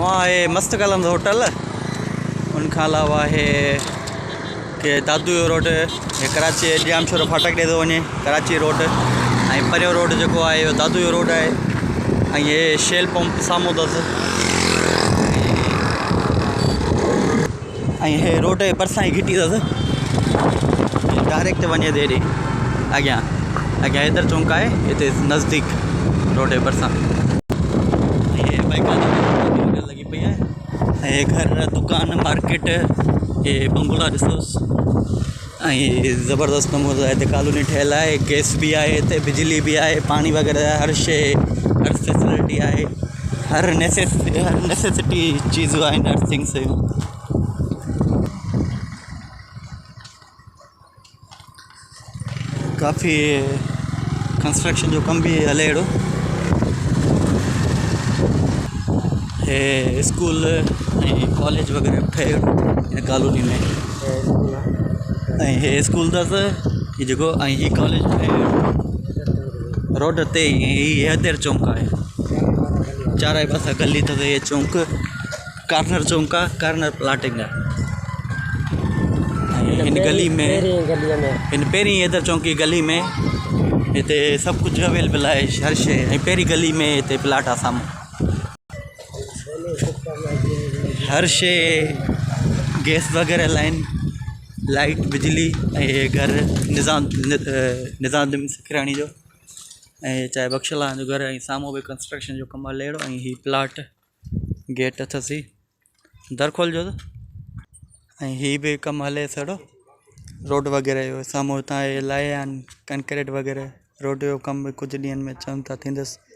वहाँ है मस्त कलम होटल। उनका अलावा है कि दादू रोड ये कराची जाम छोरो फाटक ॾे थो वञे कराची रोड ऐं परियों रोड जेको आहे इहो दादू रोड आहे ऐं ये शेल पंप साम्हूं अथसि ऐं हे रोड जे भरिसां ई घिटी अथसि डायरेक्ट वञे थी हेॾे अॻियां अॻियां हैदर चौंक आहे हिते नज़दीक रोड जे भरिसां ये बाइकां लॻी पई आहे ऐं घर दुकान मार्केट ये बंगला ॾिसोसि ऐं ज़बरदस्त नमूने हिते कॉलोनी ठहियल आहे गैस बि आहे हिते बिजली बि आहे पाणी वग़ैरह हर शइ हर फैसिलिटी आहे हर नेसेसिटी चीज़ूं आहिनि हर थिंग्स काफ़ी कंस्ट्रक्शन जो कम भी हले अहिड़ो हे स्कूल ऐं कॉलेज वग़ैरह ठहे हिन कॉलोनी में ऐं हे स्कूल अथसि हीअ जेको ऐं हीअ कॉलेज रोड ते ई हैदर चौंक आहे चारई पासा गली अथसि हे चौंक कार्नर चौंक आहे कार्नर प्लाटिंग आहे इन गली में इन पहिरीं हैदर चौंक जी गली में हिते सभु कुझु अवेलेबल आहे हर शइ ऐं पहिरीं गली में हिते प्लाट आहे साम्हूं हर शइ गैस वग़ैरह लाइट बिजली ऐं घर निज़ाम सिकराणी जो ऐं चाहे बख्शला जो घर ऐं साम्हूं बि कंस्ट्रक्शन जो कमु हले अहिड़ो ऐं हीअ प्लाट गेट अथसि दर खोलिजो त ऐं हीअ बि कमु हलेसि अहिड़ो रोड वग़ैरह जो साम्हूं हितां लाया आहिनि कंक्रीट वग़ैरह रोड जो कमु कुझु ॾींहंनि में चवनि था थींदुसि